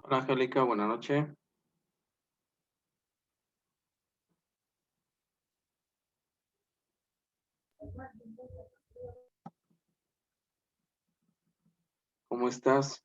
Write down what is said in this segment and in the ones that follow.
Hola Angélica, buenas noches. ¿Cómo estás?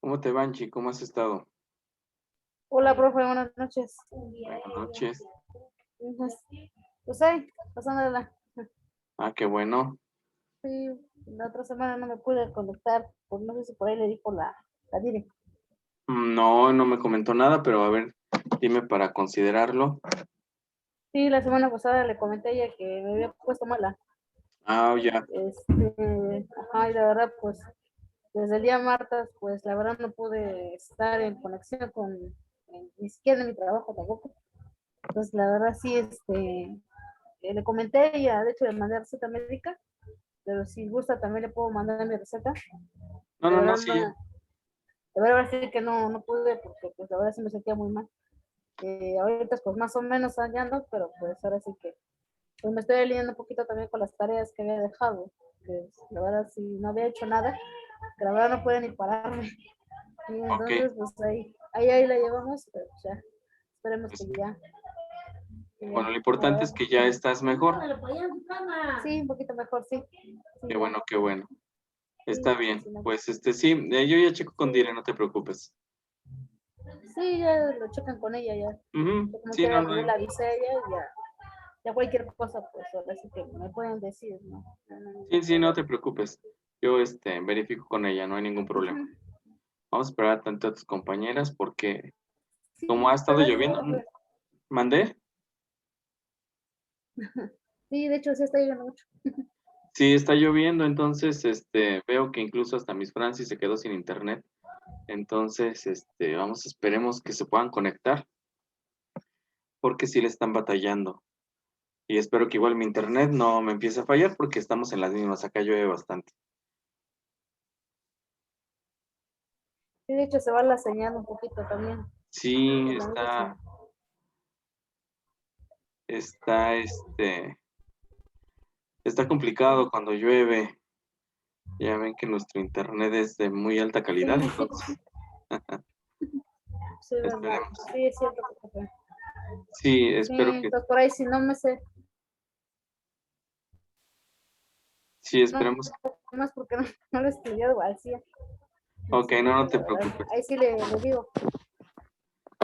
¿Cómo te va, Anchi? ¿Cómo has estado? Hola, profe, buenas noches. Buenas noches. Pues, pues ahí, pasándola. Ah, qué bueno. Sí, la otra semana no me pude conectar, pues no sé si por ahí le dijo la Dire. No, no me comentó nada, pero a ver, dime para considerarlo. Sí, la semana pasada le comenté a ella que me había puesto mala. Ah, ya. Ajá, y la verdad, pues, desde el día martes, pues, la verdad no pude estar en conexión ni siquiera en mi trabajo tampoco. Entonces, la verdad, sí, le comenté a ella, de hecho, le mandé receta médica, pero si gusta también le puedo mandar mi receta. No, De no, no, verdad, sí. no, de verdad sí que no pude porque pues la verdad sí me sentía muy mal. Ahorita pues más o menos allá ando, pero pues ahora sí que pues me estoy alineando un poquito también con las tareas que había dejado, que la verdad sí no había hecho nada, que la verdad no puede ni pararme. Y Ok. entonces pues ahí la llevamos, pero pues, ya esperemos Pues, que bueno, ya lo importante es podamos. que ya estás mejor. Sí, un poquito mejor, sí. Qué Sí, ya. bueno, qué bueno. Está Sí, bien. sí, no. Pues sí, yo ya checo con Sí, Dire, no te preocupes. sí, ya lo checan con ella ya. Ujú, Yo como sí, no, quiera, no. pues ya la avisé a ella y ya cualquier cosa, pues ahora sí que me pueden decir, ¿no? No hay Sí, ningún sí, no te problema. preocupes. Yo verifico con ella, no hay ningún problema. Ujú. Vamos a esperar tanto a tus compañeras porque como ha Sí, estado ¿verdad? lloviendo, ¿mandé? Sí, de hecho sí está lloviendo mucho. Sí, está lloviendo, entonces, veo que incluso hasta Miss Francis se quedó sin internet. Entonces, esperemos que se puedan conectar, porque sí le están batallando. Y espero que igual mi internet no me empiece a fallar, porque estamos en las mismas. Acá llueve bastante. Sí, de hecho se va la señal un poquito también. Sí, Por lo mismo. está, está complicado cuando llueve. Ya ven que nuestro internet es de muy alta calidad, Sí, entonces, sí, verdad. esperemos. Sí, es cierto. Sí, Sí, espero que, entonces por ahí si no me sé, sí, no, esperemos. más porque no lo he estudiado al 100. Ok, Así no, que no te la verdad, preocupes. ahí sí le digo,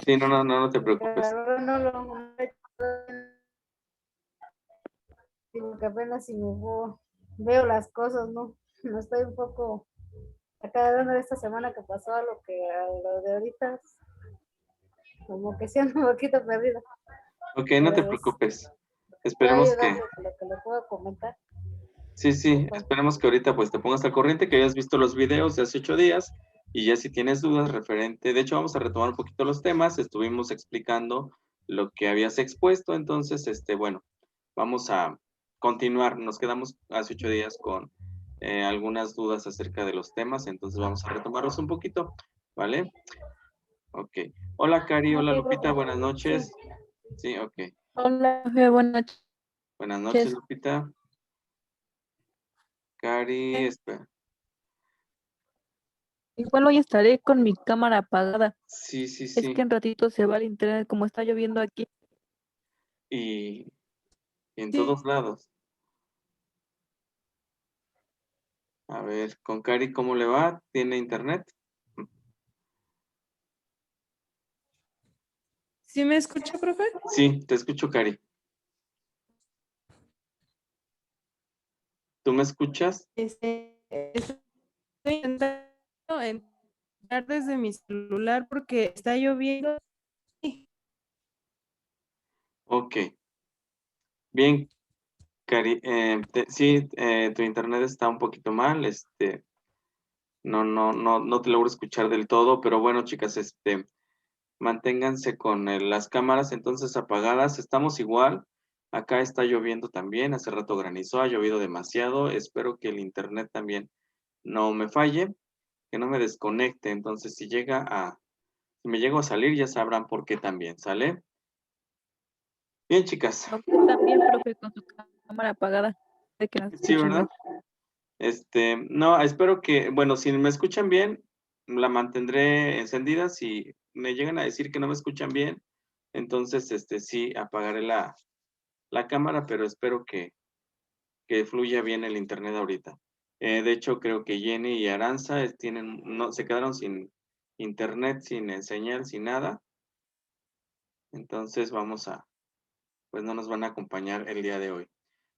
Sí, no, no, no, no te porque la preocupes. verdad no he hecho, porque apenas si veo las cosas, ¿no? No estoy un poco acá de esta semana que pasó a lo de ahorita, como que siendo un poquito perdida, Ok, no te pero preocupes. puedo Esperemos ayudar que, lo que le puedo comentar. sí, Pues, sí, bueno. esperemos que ahorita pues te pongas al corriente, que hayas visto los videos de hace 8 días y ya si tienes dudas referente, de hecho vamos a retomar un poquito los temas, estuvimos explicando lo que habías expuesto, entonces, bueno, vamos a continuar, nos quedamos hace 8 días con algunas dudas acerca de los temas, entonces vamos a retomarlos un poquito, ¿vale? Ok. Hola Cari, hola Ok, Lupita, profe. buenas Sí. noches. Sí, ok. Hola, Fe, buenas Buenas noches, noches. Lupita. Cari, espera. Igual hoy estaré con mi cámara apagada. Sí, sí, Es que sí. en ratito se va el internet, como está lloviendo aquí. Y en Sí, todos lados. A ver, con Cari, ¿cómo le va? ¿Tiene internet? ¿sí me escucha, profe? Sí, te escucho, Cari. ¿Tú me escuchas? Estoy intentando entrar desde mi celular porque está lloviendo. Ok. Bien, Cari. Sí, tu internet está un poquito mal. No, no, no, no te logro escuchar del todo, pero bueno, chicas, manténganse con las cámaras entonces apagadas. Estamos igual. Acá está lloviendo también. Hace rato granizó, ha llovido demasiado. Espero que el internet también no me falle, que no me desconecte. Entonces, si me llego a salir, ya sabrán por qué también, ¿sale? Bien, chicas. Usted también, profe, con su cámara apagada, de que nos Sí, escuchen ¿verdad? bien. No, espero que, bueno, si me escuchan bien, la mantendré encendida. Si me llegan a decir que no me escuchan bien, entonces, sí, apagaré la cámara, pero espero que fluya bien el internet ahorita. De hecho, creo que Jenny y Aranza no, se quedaron sin internet, sin señal, sin nada. Entonces pues no nos van a acompañar el día de hoy.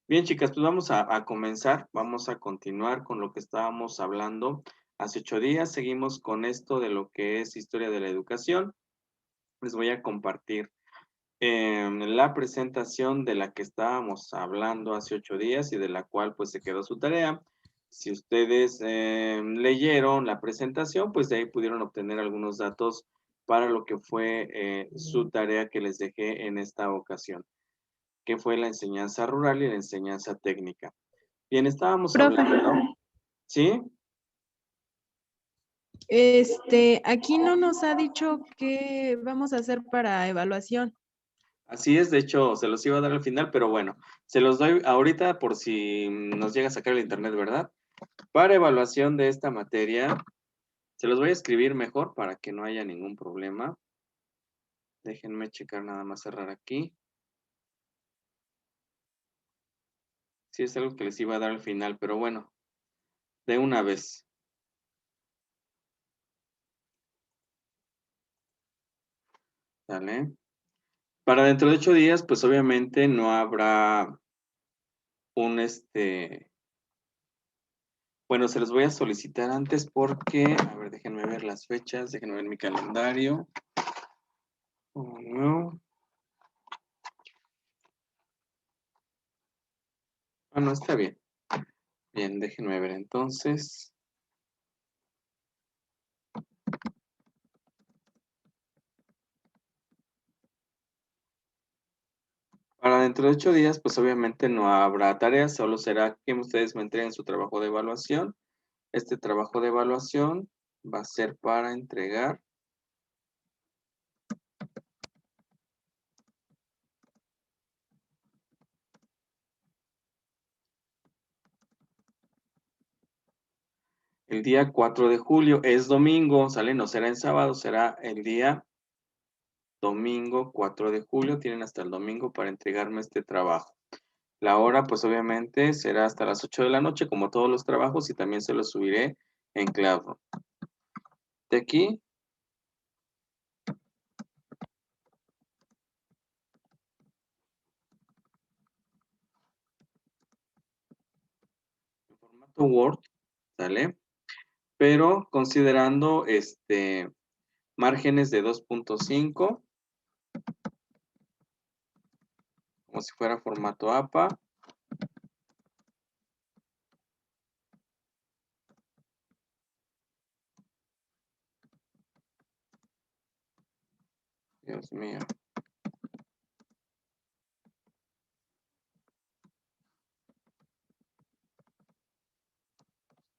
Bien, chicas, pues vamos a comenzar, vamos a continuar con lo que estábamos hablando hace 8 días. Seguimos con esto de lo que es historia de la educación. Les voy a compartir la presentación de la que estábamos hablando hace 8 días y de la cual pues se quedó su tarea. Si ustedes leyeron la presentación, pues de ahí pudieron obtener algunos datos para lo que fue su tarea que les dejé en esta ocasión, que fue la enseñanza rural y la enseñanza técnica. Bien, estábamos Profe. hablando, ¿sí? Aquí no nos ha dicho qué vamos a hacer para evaluación. Así es, de hecho, se los iba a dar al final, pero bueno, se los doy ahorita por si nos llega a sacar el internet, ¿verdad? Para evaluación de esta materia, se los voy a escribir mejor para que no haya ningún problema. Déjenme checar nada más, cerrar aquí. Sí, es algo que les iba a dar al final, pero bueno, de una vez. ¿Sale? Para dentro de 8 días, pues obviamente no habrá un bueno, se los voy a solicitar antes porque, a ver, déjenme ver las fechas, déjenme ver mi calendario. Oh, no. Ah, no, está bien. Bien, déjenme ver entonces. Para dentro de 8 días, pues obviamente no habrá tareas, solo será que ustedes me entreguen su trabajo de evaluación. Este trabajo de evaluación va a ser para entregar el día 4 de julio. Es domingo, ¿sale? No será en sábado, será el día domingo 4 de julio. Tienen hasta el domingo para entregarme este trabajo. La hora, pues obviamente será hasta las 8 de la noche, como todos los trabajos, y también se los subiré en Classroom. De aquí, en formato Word, ¿sale? Pero considerando márgenes de 2.5, como si fuera formato APA. Dios mío.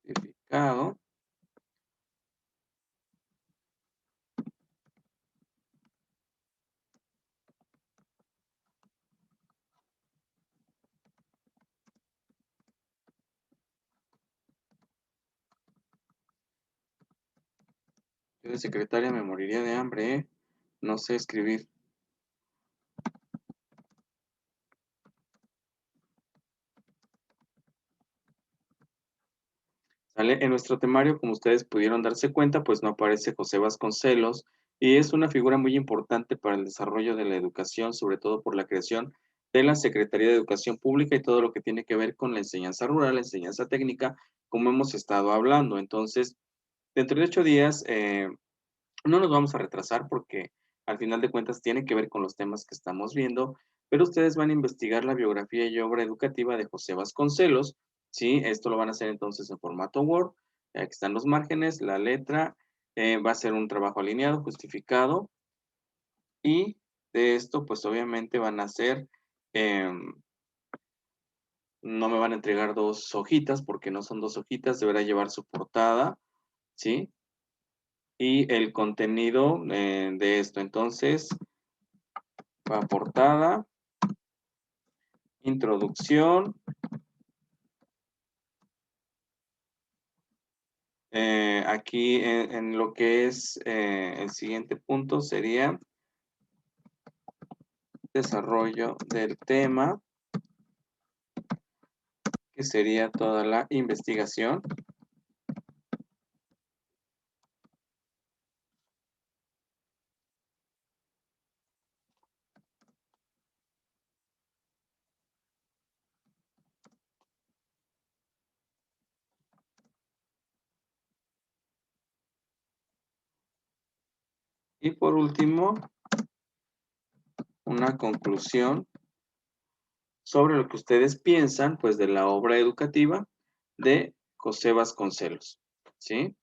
Certificado. Yo de secretaria me moriría de hambre, ¿eh? No sé escribir. ¿Sale? En nuestro temario, como ustedes pudieron darse cuenta, pues no aparece José Vasconcelos y es una figura muy importante para el desarrollo de la educación, sobre todo por la creación de la Secretaría de Educación Pública y todo lo que tiene que ver con la enseñanza rural, la enseñanza técnica, como hemos estado hablando. Entonces, dentro de 8 días, no nos vamos a retrasar porque al final de cuentas tiene que ver con los temas que estamos viendo, pero ustedes van a investigar la biografía y obra educativa de José Vasconcelos, ¿sí? Esto lo van a hacer entonces en formato Word, aquí están los márgenes, la letra, va a ser un trabajo alineado, justificado, y de esto pues obviamente van a hacer No me van a entregar 2 hojitas porque no son 2 hojitas, deberá llevar su portada, ¿sí? Y el contenido de esto. Entonces, va portada, introducción. Aquí en lo que es el siguiente punto sería desarrollo del tema, que sería toda la investigación. Y por último, una conclusión sobre lo que ustedes piensan, pues, de la obra educativa de José Vasconcelos, ¿sí?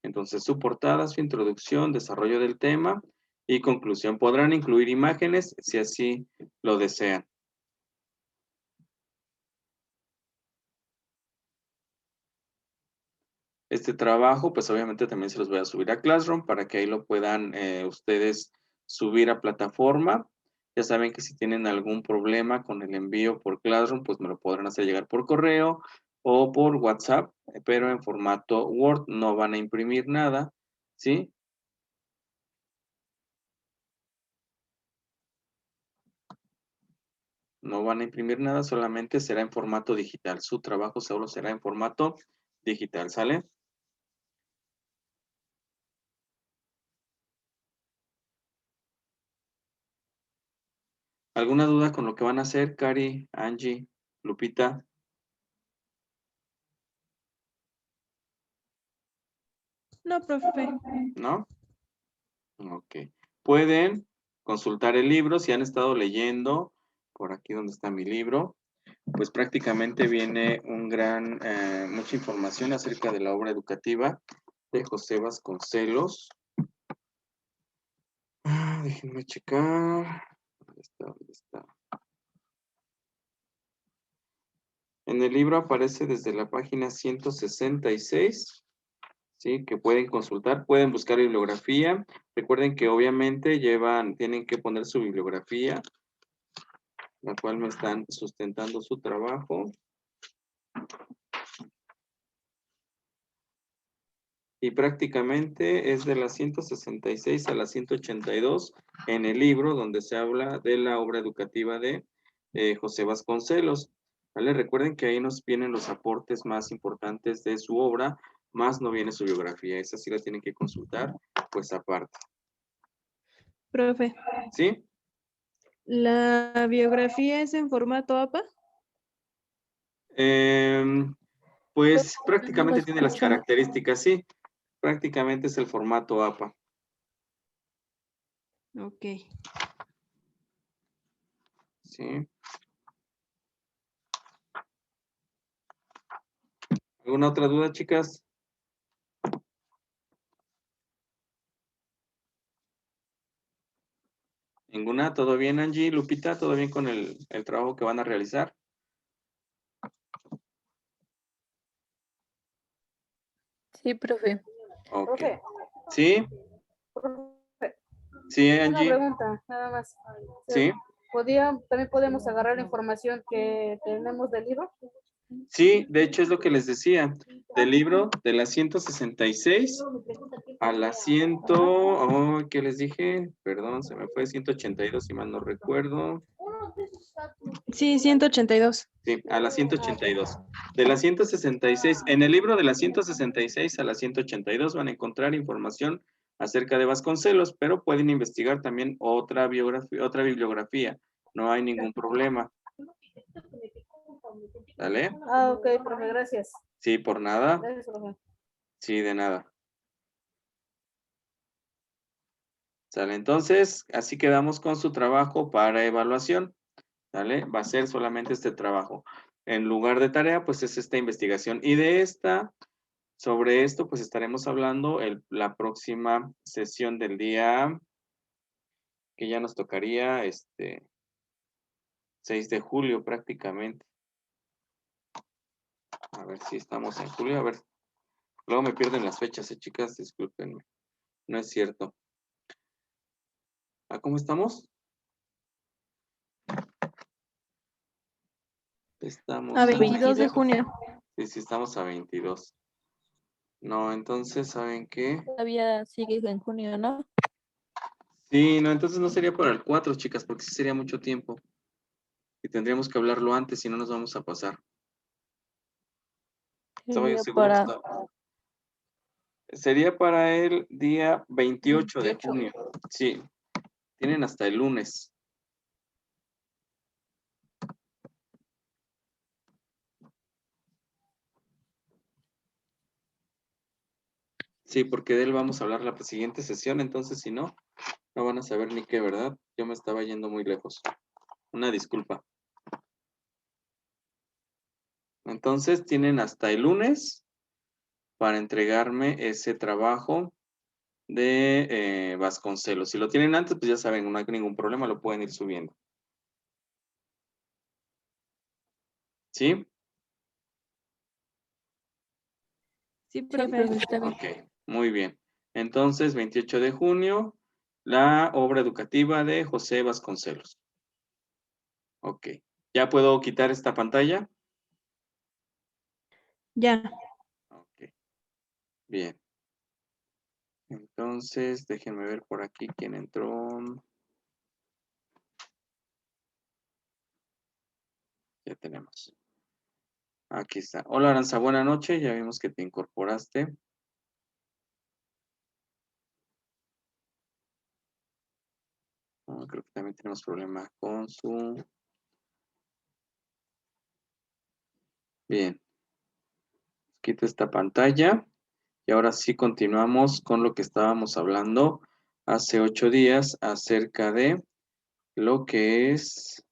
Entonces, su portada, su introducción, desarrollo del tema y conclusión. Podrán incluir imágenes si así lo desean. Este trabajo, pues obviamente también se los voy a subir a Classroom para que ahí lo puedan ustedes subir a plataforma. Ya saben que si tienen algún problema con el envío por Classroom, pues me lo podrán hacer llegar por correo o por WhatsApp, pero en formato Word. No van a imprimir nada, ¿sí? No van a imprimir nada, solamente será en formato digital. Su trabajo solo será en formato digital, ¿sale? ¿Alguna duda con lo que van a hacer, Cari, Angie, Lupita? No, profe. ¿No? Ok. Pueden consultar el libro si han estado leyendo, por aquí donde está mi libro, pues prácticamente viene mucha información acerca de la obra educativa de José Vasconcelos. Déjenme checar. ¿Dónde está? ¿Dónde está? En el libro aparece desde la página 166, ¿sí? Que pueden consultar, pueden buscar bibliografía. Recuerden que obviamente tienen que poner su bibliografía, la cual me están sustentando su trabajo. Y prácticamente es de la 166 a la 182 en el libro donde se habla de la obra educativa de José Vasconcelos. ¿Vale? Recuerden que ahí nos vienen los aportes más importantes de su obra, más no viene su biografía. Esa sí la tienen que consultar, pues aparte. Profe, ¿Sí? ¿la biografía es en formato APA? Pues No lo prácticamente tiene las escucho. características, sí. Prácticamente es el formato APA. Ok. ¿Sí? ¿Alguna otra duda, chicas? ¿Ninguna? ¿Todo bien, Angie? Lupita, ¿todo bien con el trabajo que van a realizar? Sí, profe. Ok. Profe, ¿Sí? profe, ¿Sí, una Angie? pregunta, nada más. ¿Sí? También podemos agarrar la información que tenemos del libro? Sí, de hecho es lo que les decía. Del libro de la 166 a la 100, oh, ¿qué les dije? Perdón, se me fue 182 si mal no recuerdo. Sí, 182. Sí, a la 182. De la 166, en el libro de la 166 a la 182 van a encontrar información acerca de Vasconcelos, pero pueden investigar también otra bibliografía. No hay ningún problema. ¿Vale? Ok, profe, gracias. Sí, por nada. Gracias, profe. Sí, de nada. ¿Sale? Entonces, así quedamos con su trabajo para evaluación. ¿Sale? Va a ser solamente este trabajo. En lugar de tarea, pues es esta investigación. Y sobre esto, pues estaremos hablando la próxima sesión del día que ya nos tocaría 6 de julio prácticamente. A ver si estamos en julio. A ver, luego me pierden las fechas, chicas, discúlpenme. No es cierto. ¿A cómo estamos? Estamos A a... 22 de 22. junio. Sí, sí, estamos a 22. No, entonces, ¿saben qué? Todavía sigue en junio, ¿no? Sí, no, entonces no sería para el 4, chicas, porque sí sería mucho tiempo. Y tendríamos que hablarlo antes, si no nos vamos a pasar. Estaba yo Sería seguro que para estaba. Sería para el día 28 de 28. junio. Sí, tienen hasta el lunes. Sí, porque de él vamos a hablar la siguiente sesión, entonces si no, no van a saber ni qué, ¿verdad? Yo me estaba yendo muy lejos. Una disculpa. Entonces tienen hasta el lunes para entregarme ese trabajo de Vasconcelos. Si lo tienen antes, pues ya saben, no hay ningún problema, lo pueden ir subiendo. ¿Sí? Sí, Sí, profe. profe, está bien. Ok, muy bien. Entonces, 28 de junio, la obra educativa de José Vasconcelos. Ok. ¿Ya puedo quitar esta pantalla? Ya. Ok, bien. Entonces, déjenme ver por aquí quién entró. Ya tenemos. Aquí está. Hola, Aranza, buena noche. Ya vimos que te incorporaste. Creo que también tenemos problema con su... Bien. Quito esta pantalla. Y ahora sí continuamos con lo que estábamos hablando hace 8 días acerca de lo que es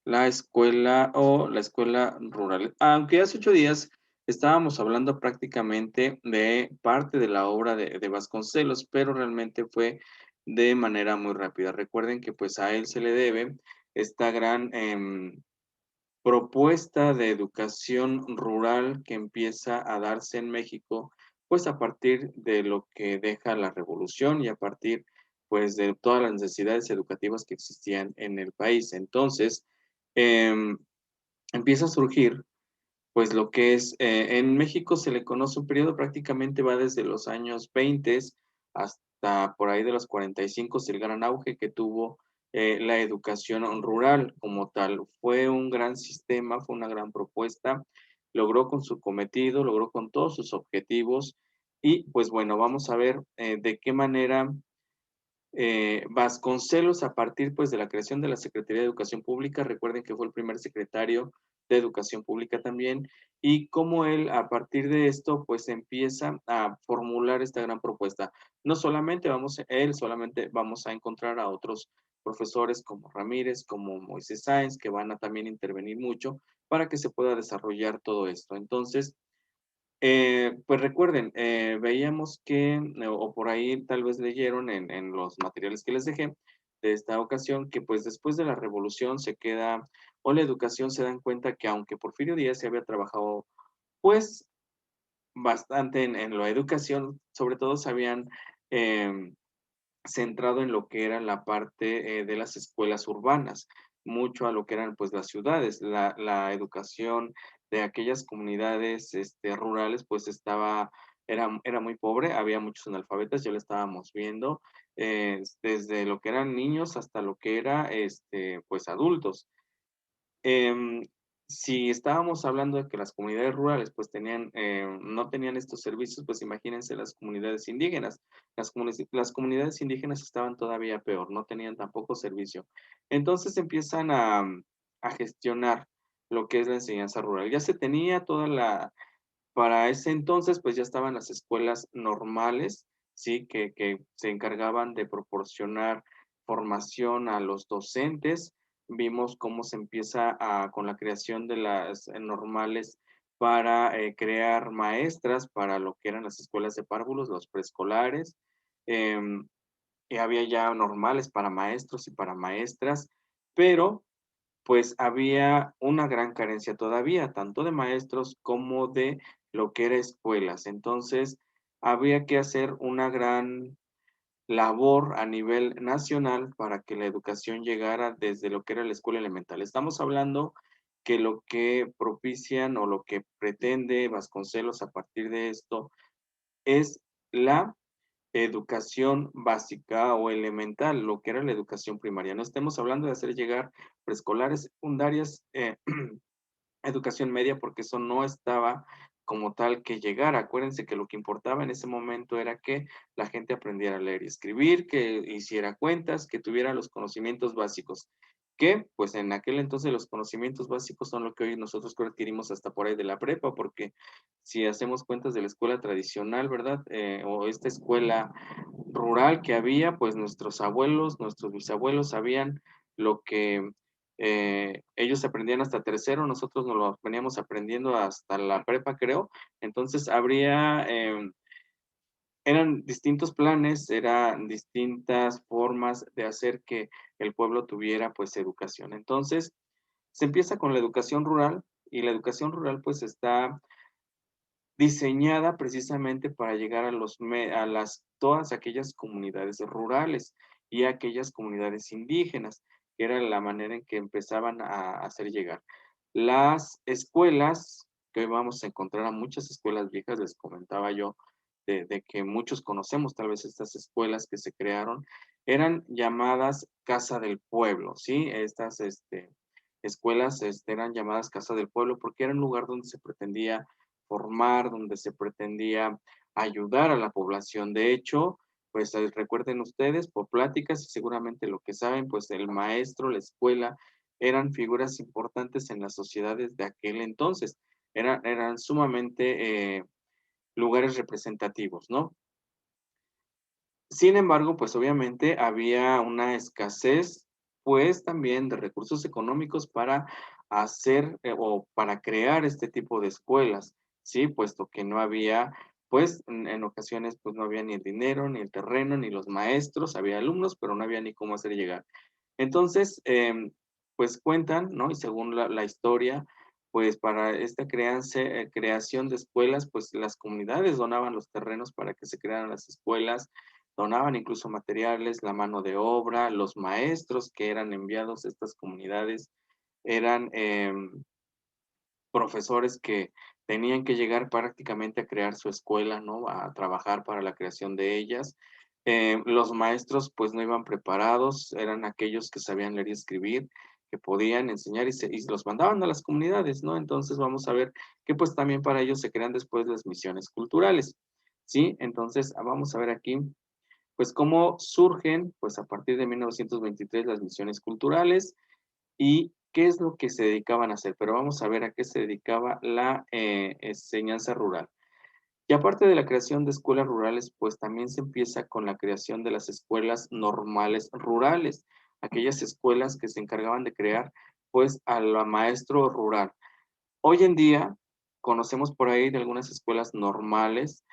la escuela o la escuela rural. Aunque hace 8 días estábamos hablando prácticamente de parte de la obra de Vasconcelos, pero realmente fue de manera muy rápida. Recuerden que pues a él se le debe esta gran propuesta de educación rural que empieza a darse en México, pues a partir de lo que deja la revolución y a partir pues de todas las necesidades educativas que existían en el país. Entonces, empieza a surgir pues lo que es, en México se le conoce un periodo prácticamente va desde los años 20 hasta por ahí de los 45, el gran auge que tuvo la educación rural como tal. Fue un gran sistema, fue una gran propuesta, logró con su cometido, logró con todos sus objetivos y pues bueno, vamos a ver de qué manera Vasconcelos, a partir pues de la creación de la Secretaría de Educación Pública, recuerden que fue el primer secretario de Educación Pública también, y cómo él a partir de esto pues empieza a formular esta gran propuesta. No solamente solamente vamos a encontrar a otros profesores como Ramírez, como Moisés Sáenz, que van a también intervenir mucho para que se pueda desarrollar todo esto. Entonces, pues recuerden, veíamos que, o por ahí tal vez leyeron en los materiales que les dejé de esta ocasión, que pues después de la revolución se queda, o la educación se dan cuenta que aunque Porfirio Díaz se había trabajado pues bastante en la educación, sobre todo se habían centrado en lo que era la parte de las escuelas urbanas, mucho a lo que eran pues las ciudades, la educación de aquellas comunidades rurales pues era muy pobre, había muchos analfabetas, ya lo estábamos viendo, desde lo que eran niños hasta lo que era pues adultos. Em, si estábamos hablando de que las comunidades rurales pues no tenían estos servicios, pues imagínense las comunidades indígenas. Las comunidades indígenas estaban todavía peor, no tenían tampoco servicio. Entonces empiezan a gestionar lo que es la enseñanza rural. Ya se tenía para ese entonces pues ya estaban las escuelas normales, ¿sí? Que se encargaban de proporcionar formación a los docentes. Vimos cómo se empieza con la creación de las normales para crear maestras para lo que eran las escuelas de párvulos, los preescolares. Y había ya normales para maestros y para maestras. pero pues había una gran carencia todavía, tanto de maestros como de lo que era escuelas. Entonces, había que hacer una gran labor a nivel nacional para que la educación llegara desde lo que era la escuela elemental. Estamos hablando que lo que propician o lo que pretende Vasconcelos a partir de esto es la educación básica o elemental, lo que era la educación primaria. No estemos hablando de hacer llegar preescolares, secundarias, educación media, porque eso no estaba como tal que llegara. Acuérdense que lo que importaba en ese momento era que la gente aprendiera a leer y escribir, que hiciera cuentas, que tuviera los conocimientos básicos. Que, pues en aquel entonces los conocimientos básicos son lo que hoy nosotros creo adquirimos hasta por ahí de la prepa, porque si hacemos cuentas de la escuela tradicional, ¿verdad? O esta escuela rural que había, pues nuestros abuelos, nuestros bisabuelos sabían lo que ellos aprendían hasta tercero, nosotros nos lo veníamos aprendiendo hasta la prepa, creo. Entonces, eran distintos planes, eran distintas formas de hacer que el pueblo tuviera, pues, educación. Entonces, se empieza con la educación rural y la educación rural, pues, está diseñada precisamente para llegar a todas aquellas comunidades rurales y aquellas comunidades indígenas, que era la manera en que empezaban a hacer llegar. Las escuelas, que hoy vamos a encontrar a muchas escuelas viejas, les comentaba yo, de que muchos conocemos tal vez estas escuelas que se crearon, eran llamadas Casa del Pueblo, ¿sí? Estas escuelas eran llamadas Casa del Pueblo porque era un lugar donde se pretendía formar, donde se pretendía ayudar a la población. De hecho, pues recuerden ustedes, por pláticas y seguramente lo que saben, pues el maestro, la escuela, eran figuras importantes en las sociedades de aquel entonces. Eran sumamente lugares representativos, ¿no? Sin embargo, pues obviamente había una escasez, pues también de recursos económicos para hacer o para crear este tipo de escuelas, ¿sí? Puesto que no había, pues en ocasiones, pues no había ni el dinero, ni el terreno, ni los maestros, había alumnos, pero no había ni cómo hacer llegar. Entonces, pues cuentan, ¿no? Y según la historia, pues para esta creación de escuelas, pues las comunidades donaban los terrenos para que se crearan las escuelas, donaban incluso materiales, la mano de obra, los maestros que eran enviados a estas comunidades eran profesores que tenían que llegar prácticamente a crear su escuela, ¿no? A trabajar para la creación de ellas. Los maestros pues no iban preparados, eran aquellos que sabían leer y escribir, que podían enseñar y los mandaban a las comunidades, ¿no? Entonces vamos a ver que pues también para ellos se crean después las misiones culturales, ¿sí? Entonces vamos a ver aquí pues cómo surgen pues a partir de 1923 las misiones culturales y qué es lo que se dedicaban a hacer, pero vamos a ver a qué se dedicaba la enseñanza rural. Y aparte de la creación de escuelas rurales, pues también se empieza con la creación de las escuelas normales rurales, aquellas escuelas que se encargaban de crear pues al maestro rural. Hoy en día conocemos por ahí de algunas escuelas normales,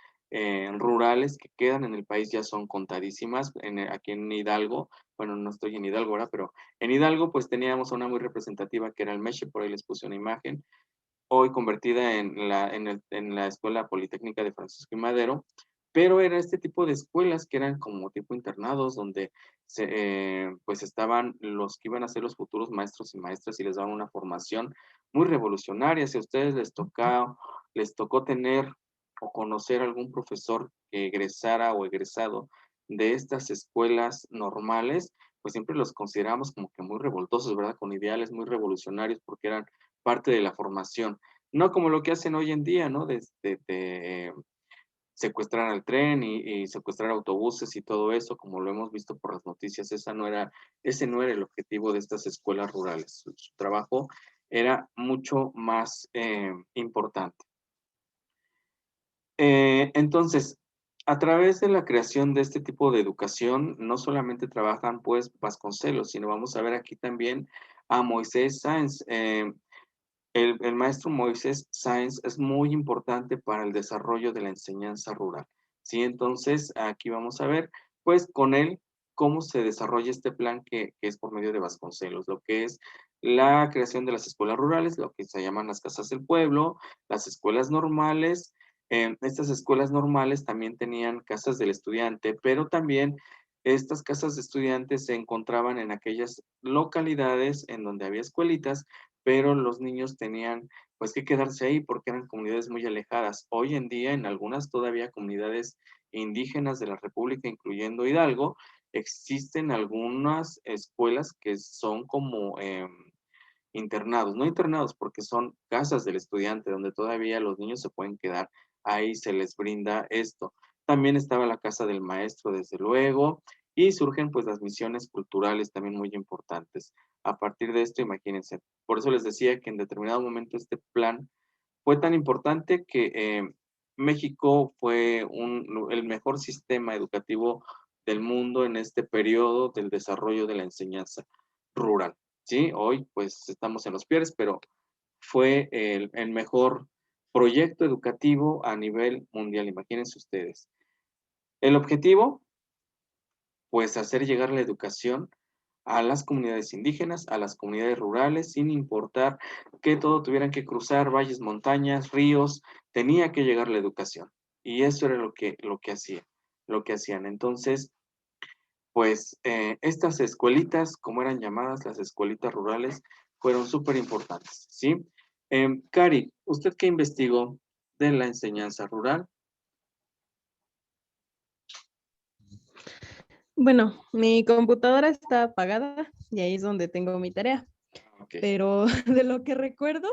rurales que quedan en el país, ya son contadísimas. Aquí en Hidalgo, bueno, no estoy en Hidalgo ahora, pero en Hidalgo pues teníamos una muy representativa que era el Meche, por ahí les puse una imagen, hoy convertida en la Escuela Politécnica de Francisco y Madero, pero era este tipo de escuelas que eran como tipo internados, donde pues estaban los que iban a ser los futuros maestros y maestras y les daban una formación muy revolucionaria. Si a ustedes les tocó tener o conocer algún profesor que egresara o egresado de estas escuelas normales, pues siempre los consideramos como que muy revoltosos, ¿verdad? Con ideales muy revolucionarios porque eran parte de la formación. No como lo que hacen hoy en día, ¿no? De secuestrar al tren y secuestrar autobuses y todo eso, como lo hemos visto por las noticias. Ese no era el objetivo de estas escuelas rurales. Su trabajo era mucho más importante. Entonces, a través de la creación de este tipo de educación, no solamente trabajan pues Vasconcelos, sino vamos a ver aquí también a Moisés Sáenz. El maestro Moisés Sáenz es muy importante para el desarrollo de la enseñanza rural, ¿sí? Entonces, aquí vamos a ver, pues con él cómo se desarrolla este plan que es por medio de Vasconcelos, lo que es la creación de las escuelas rurales, lo que se llaman las casas del pueblo, las escuelas normales. Estas escuelas normales también tenían casas del estudiante, pero también estas casas de estudiantes se encontraban en aquellas localidades en donde había escuelitas, pero los niños tenían pues que quedarse ahí porque eran comunidades muy alejadas. Hoy en día, en algunas todavía comunidades indígenas de la República, incluyendo Hidalgo, existen algunas escuelas que son como internados, no internados porque son casas del estudiante donde todavía los niños se pueden quedar, ahí se les brinda esto. También estaba la casa del maestro, desde luego, y surgen pues las misiones culturales también muy importantes. A partir de esto, imagínense, por eso les decía que en determinado momento este plan fue tan importante que México fue el mejor sistema educativo del mundo en este periodo del desarrollo de la enseñanza rural. ¿Sí? Hoy pues estamos en los peores, pero fue el mejor proyecto educativo a nivel mundial, imagínense ustedes. El objetivo, pues hacer llegar la educación a las comunidades indígenas, a las comunidades rurales, sin importar que todo tuvieran que cruzar valles, montañas, ríos, tenía que llegar la educación. Y eso era lo que hacían. Entonces, pues estas escuelitas, como eran llamadas, las escuelitas rurales, fueron súper importantes, ¿sí? Cari, ¿usted qué investigó de la enseñanza rural? Bueno, mi computadora está apagada y ahí es donde tengo mi tarea, Ok. pero de lo que recuerdo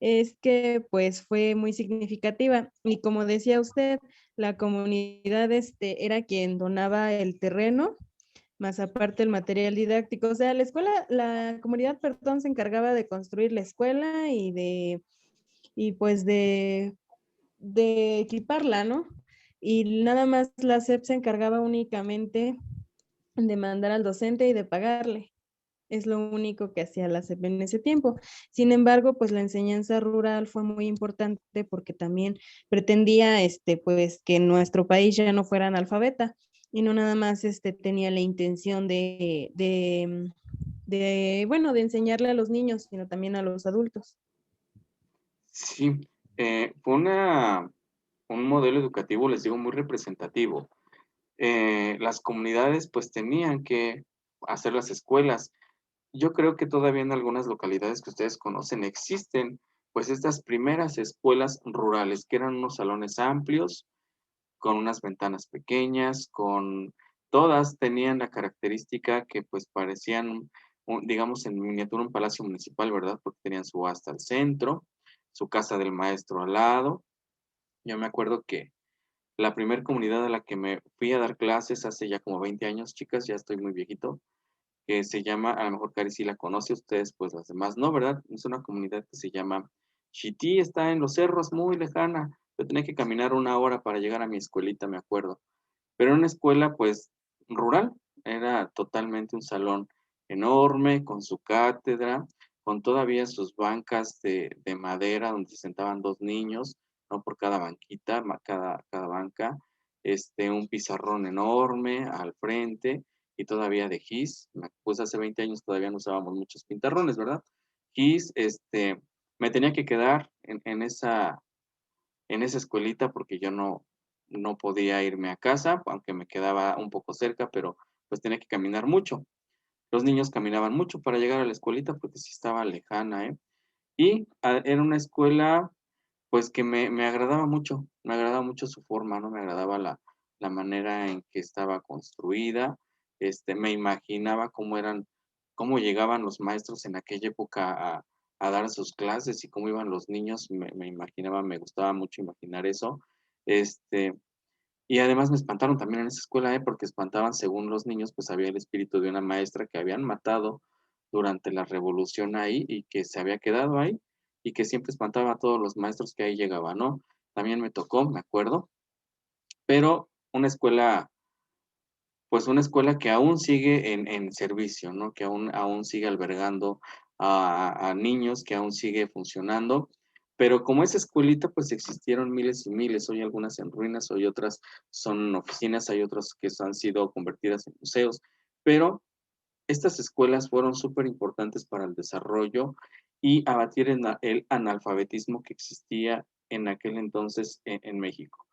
es que pues fue muy significativa y como decía usted, la comunidad era quien donaba el terreno, más aparte el material didáctico. O sea, la comunidad, perdón, se encargaba de construir la escuela y pues de equiparla, ¿no? Y nada más la SEP se encargaba únicamente de mandar al docente y de pagarle. Es lo único que hacía la SEP en ese tiempo. Sin embargo, pues la enseñanza rural fue muy importante porque también pretendía, pues, que nuestro país ya no fuera analfabeta y no nada más, tenía la intención bueno, de enseñarle a los niños, sino también a los adultos. Sí, fue un modelo educativo, les digo, muy representativo. Las comunidades pues tenían que hacer las escuelas. Yo creo que todavía en algunas localidades que ustedes conocen existen pues estas primeras escuelas rurales, que eran unos salones amplios, con unas ventanas pequeñas, todas tenían la característica que pues parecían, digamos en miniatura un palacio municipal, ¿verdad? Porque tenían su asta al centro, su casa del maestro al lado. Yo me acuerdo que la primer comunidad a la que me fui a dar clases hace ya como 20 años, chicas, ya estoy muy viejito, que se llama, a lo mejor Cari sí la conoce, ustedes pues las demás no, ¿verdad? Es una comunidad que se llama Chití, está en los cerros, muy lejana. Yo tenía que caminar 1 hora para llegar a mi escuelita, me acuerdo. Pero era una escuela pues rural, era totalmente un salón enorme, con su cátedra, con todavía sus bancas de madera donde se sentaban 2 niños, no por cada banquita, cada banca, un pizarrón enorme al frente y todavía de gis. Pues hace 20 años todavía no usábamos muchos pintarrones, ¿verdad? Gis, me tenía que quedar en esa escuelita porque yo no podía irme a casa, aunque me quedaba un poco cerca, pero pues tenía que caminar mucho. Los niños caminaban mucho para llegar a la escuelita porque sí estaba lejana, ¿eh? Y era una escuela, pues que me agradaba mucho su forma, ¿no? Me agradaba la manera en que estaba construida, me imaginaba cómo llegaban los maestros en aquella época a dar sus clases y cómo iban los niños, me imaginaba, me gustaba mucho imaginar eso, este, y además me espantaron también en esa escuela, porque espantaban, según los niños, pues había el espíritu de una maestra que habían matado durante la revolución ahí y que se había quedado ahí y que siempre espantaba a todos los maestros que ahí llegaban, ¿no? También me tocó, me acuerdo, pero pues una escuela que aún sigue en servicio, ¿no? Que aún sigue albergando a niños, que aún sigue funcionando. Pero como esa escuelita, pues existieron miles y miles, hoy algunas en ruinas, hoy otras son oficinas, hay otras que han sido convertidas en museos, pero estas escuelas fueron súper importantes para el desarrollo y abatir el analfabetismo que existía en aquel entonces en México.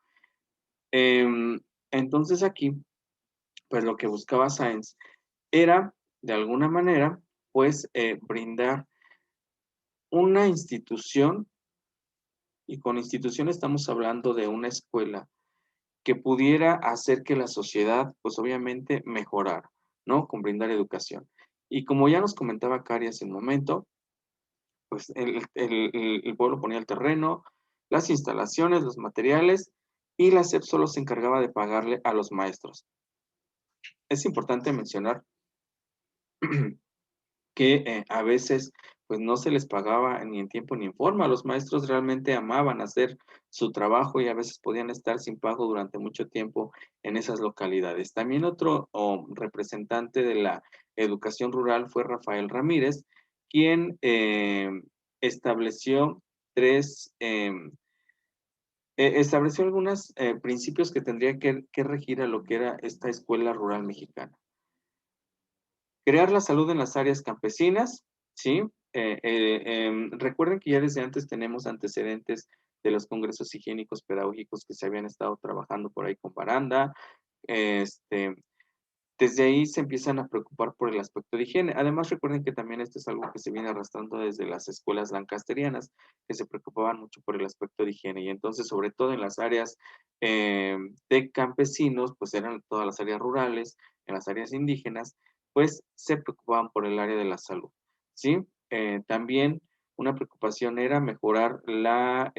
Em, entonces aquí, pues lo que buscaba Sáenz era, de alguna manera, pues brindar una institución, y con institución estamos hablando de una escuela que pudiera hacer que la sociedad, pues obviamente, mejorara, ¿no? Con brindar educación. Y como ya nos comentaba Cari hace un momento, pues el pueblo ponía el terreno, las instalaciones, los materiales, y la SEP solo se encargaba de pagarle a los maestros. Es importante mencionar que a veces pues no se les pagaba ni en tiempo ni en forma. Los maestros realmente amaban hacer su trabajo y a veces podían estar sin pago durante mucho tiempo en esas localidades. También otro representante de la educación rural fue Rafael Ramírez, quien estableció estableció algunos principios que tendría que regir a lo que era esta escuela rural mexicana. Crear la salud en las áreas campesinas, ¿sí? Recuerden que ya desde antes tenemos antecedentes de los congresos higiénicos pedagógicos que se habían estado trabajando por ahí con Baranda. Este, Desde ahí se empiezan a preocupar por el aspecto de higiene. Además, recuerden que también esto es algo que se viene arrastrando desde las escuelas lancasterianas, que se preocupaban mucho por el aspecto de higiene. Y entonces, sobre todo en las áreas de campesinos, pues eran todas las áreas rurales, en las áreas indígenas, pues se preocupaban por el área de la salud, ¿sí? También una preocupación era mejorar la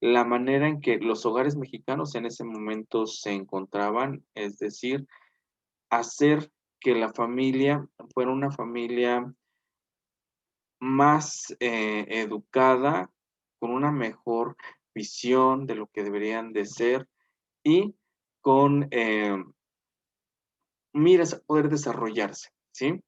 manera en que los hogares mexicanos en ese momento se encontraban, es decir, hacer que la familia fuera una familia más educada, con una mejor visión de lo que deberían de ser y con miras a poder desarrollarse, ¿sí?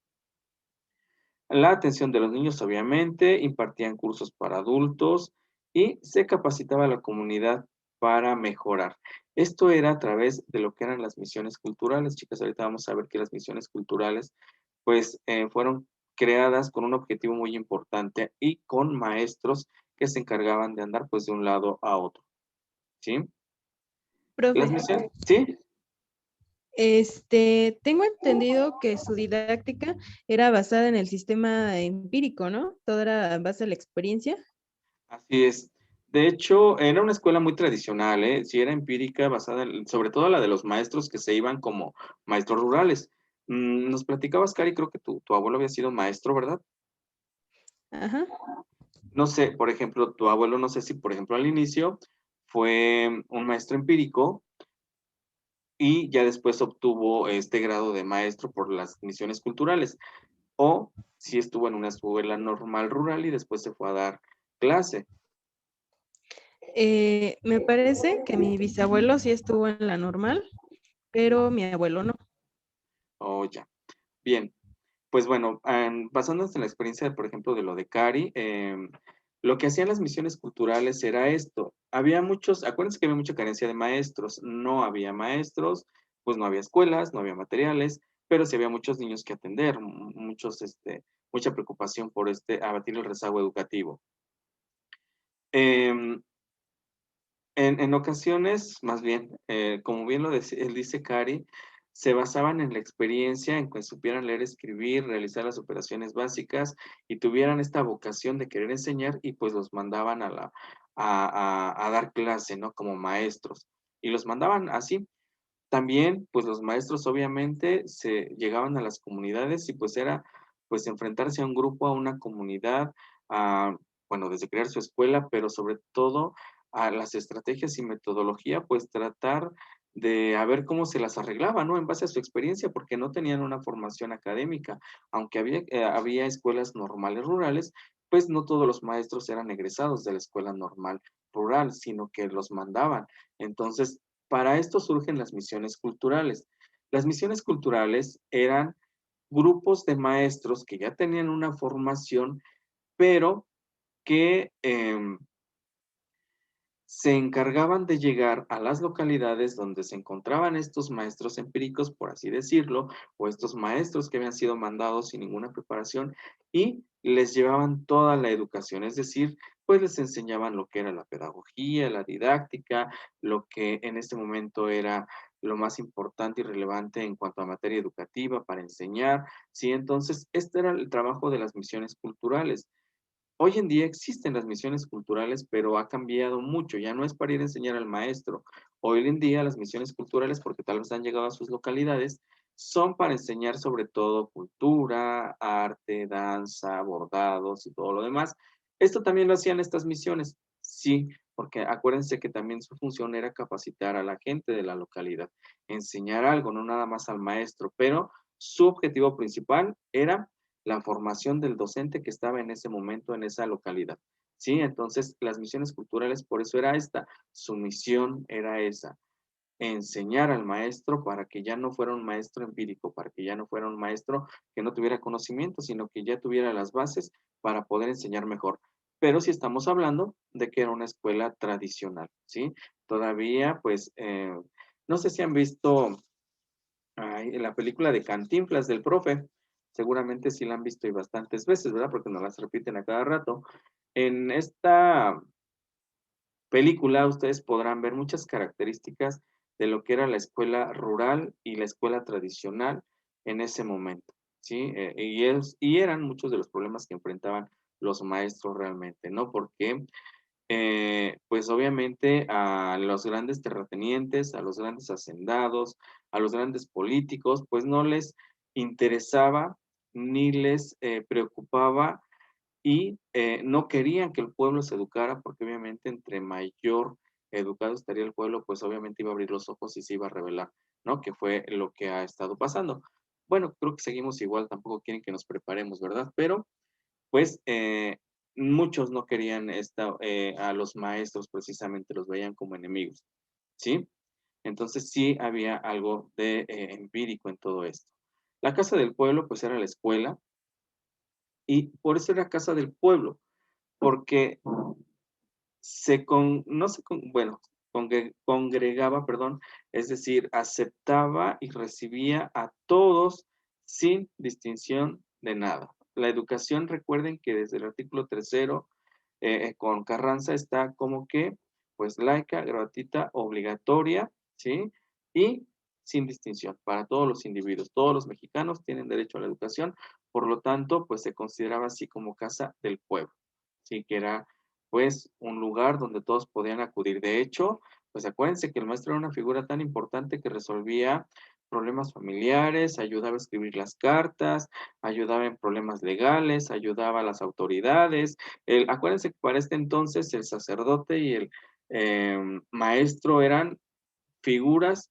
La atención de los niños, obviamente, impartían cursos para adultos y se capacitaba a la comunidad para mejorar. Esto era a través de lo que eran las misiones culturales, chicas. Ahorita vamos a ver que las misiones culturales, pues, fueron creadas con un objetivo muy importante y con maestros que se encargaban de andar, pues, de un lado a otro, ¿sí? Las Profe, misiones, ¿sí? tengo entendido que su didáctica era basada en el sistema empírico, ¿no? Todo era en base a la experiencia. Así es. De hecho, era una escuela muy tradicional, ¿eh? Sí, era empírica, basada sobre todo la de los maestros que se iban como maestros rurales. Nos platicabas, Cari, creo que tu abuelo había sido maestro, ¿verdad? Ajá. No sé, por ejemplo, tu abuelo, no sé si, por ejemplo, al inicio fue un maestro empírico y ya después obtuvo este grado de maestro por las misiones culturales, o si estuvo en una escuela normal rural y después se fue a dar clase. Me parece que mi bisabuelo sí estuvo en la normal, pero mi abuelo no. Oh, ya. Bien. Pues bueno, basándonos en la experiencia, por ejemplo, de lo de Cari, lo que hacían las misiones culturales era esto. Había muchos, acuérdense que había mucha carencia de maestros. No había maestros, pues no había escuelas, no había materiales, pero sí había muchos niños que atender, mucha preocupación por abatir el rezago educativo. Em, en ocasiones, más bien, como bien él dice Cari, se basaban en la experiencia, en que supieran leer, escribir, realizar las operaciones básicas y tuvieran esta vocación de querer enseñar y pues los mandaban a dar clase, ¿no? Como maestros. Y los mandaban así. También, pues los maestros obviamente se llegaban a las comunidades y pues era pues enfrentarse a un grupo, a una comunidad, a, bueno, desde crear su escuela, pero sobre todo a las estrategias y metodología, pues tratar de a ver cómo se las arreglaba, ¿no? En base a su experiencia, porque no tenían una formación académica. Aunque había escuelas normales rurales, pues no todos los maestros eran egresados de la escuela normal rural, sino que los mandaban. Entonces, para esto surgen las misiones culturales. Las misiones culturales eran grupos de maestros que ya tenían una formación, pero que se encargaban de llegar a las localidades donde se encontraban estos maestros empíricos, por así decirlo, o estos maestros que habían sido mandados sin ninguna preparación y les llevaban toda la educación, es decir, pues les enseñaban lo que era la pedagogía, la didáctica, lo que en este momento era lo más importante y relevante en cuanto a materia educativa para enseñar, ¿sí? Entonces, este era el trabajo de las misiones culturales. Hoy en día existen las misiones culturales, pero ha cambiado mucho. Ya no es para ir a enseñar al maestro. Hoy en día las misiones culturales, porque tal vez han llegado a sus localidades, son para enseñar sobre todo cultura, arte, danza, bordados y todo lo demás. Esto también lo hacían estas misiones, sí, porque acuérdense que también su función era capacitar a la gente de la localidad, enseñar algo, no nada más al maestro, pero su objetivo principal era la formación del docente que estaba en ese momento en esa localidad. ¿Sí? Entonces, las misiones culturales, por eso era esta, su misión era esa, enseñar al maestro para que ya no fuera un maestro empírico, para que ya no fuera un maestro que no tuviera conocimiento, sino que ya tuviera las bases para poder enseñar mejor. Pero si estamos hablando de que era una escuela tradicional, ¿sí? Todavía, pues, no sé si han visto la película de Cantinflas del profe, seguramente sí la han visto y bastantes veces, ¿verdad? Porque nos las repiten a cada rato. En esta película ustedes podrán ver muchas características de lo que era la escuela rural y la escuela tradicional en ese momento, ¿sí? Y eran muchos de los problemas que enfrentaban los maestros realmente, ¿no? Porque pues obviamente a los grandes terratenientes, a los grandes hacendados, a los grandes políticos, pues no les interesaba ni les preocupaba y no querían que el pueblo se educara porque obviamente entre mayor educado estaría el pueblo, pues obviamente iba a abrir los ojos y se iba a revelar, ¿no? Que fue lo que ha estado pasando. Bueno, creo que seguimos igual, tampoco quieren que nos preparemos, ¿verdad? Pero pues muchos no querían a los maestros precisamente, los veían como enemigos, ¿sí? Entonces sí había algo de empírico en todo esto. La casa del pueblo pues era la escuela y por eso era casa del pueblo, porque no bueno, congregaba, perdón, es decir, aceptaba y recibía a todos sin distinción de nada. La educación, recuerden que desde el artículo tercero con Carranza está como que, pues, laica, gratuita, obligatoria, ¿sí? Y sin distinción para todos los individuos. Todos los mexicanos tienen derecho a la educación, por lo tanto, pues se consideraba así como casa del pueblo, ¿sí? Que era pues un lugar donde todos podían acudir. De hecho, pues acuérdense que el maestro era una figura tan importante que resolvía problemas familiares, ayudaba a escribir las cartas, ayudaba en problemas legales, ayudaba a las autoridades. Acuérdense que para este entonces el sacerdote y el maestro eran figuras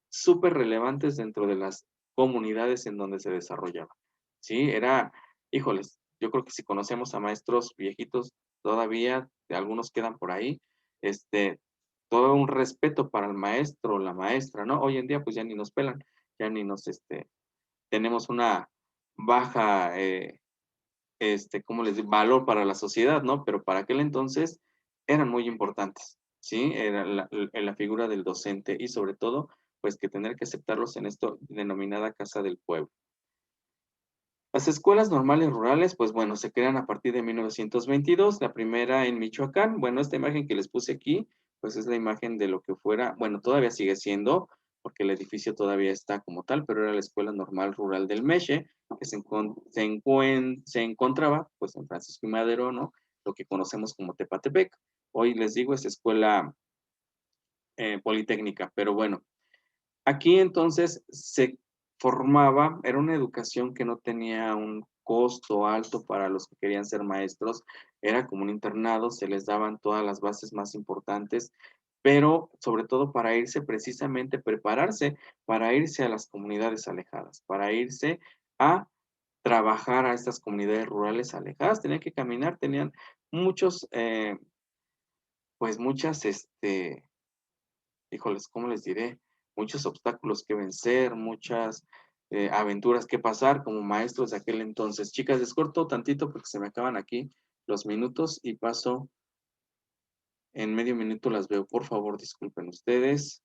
súper relevantes dentro de las comunidades en donde se desarrollaba. Sí, híjoles, yo creo que si conocemos a maestros viejitos todavía, algunos quedan por ahí, todo un respeto para el maestro, la maestra, ¿no? Hoy en día pues ya ni nos pelan, ya ni nos, tenemos una baja, ¿cómo les digo? Valor para la sociedad, ¿no? Pero para aquel entonces eran muy importantes, ¿sí? Era la figura del docente y sobre todo, pues que tener que aceptarlos en esto denominada Casa del Pueblo. Las escuelas normales rurales, pues bueno, se crean a partir de 1922, la primera en Michoacán. Bueno, esta imagen que les puse aquí, pues es la imagen de lo que fuera, bueno, todavía sigue siendo, porque el edificio todavía está como tal, pero era la Escuela Normal Rural del Meche, que se encontraba, pues en Francisco y Madero, ¿no? Lo que conocemos como Tepatepec. Hoy les digo, es escuela politécnica, pero bueno, aquí entonces se formaba, era una educación que no tenía un costo alto para los que querían ser maestros, era como un internado, se les daban todas las bases más importantes, pero sobre todo para irse precisamente, prepararse para irse a las comunidades alejadas, para irse a trabajar a estas comunidades rurales alejadas, tenían que caminar, tenían muchos, pues muchas, híjoles, ¿cómo les diré? Muchos obstáculos que vencer, muchas aventuras que pasar como maestros de aquel entonces. Chicas, les corto tantito porque se me acaban aquí los minutos y paso en medio minuto las veo. Por favor, disculpen ustedes.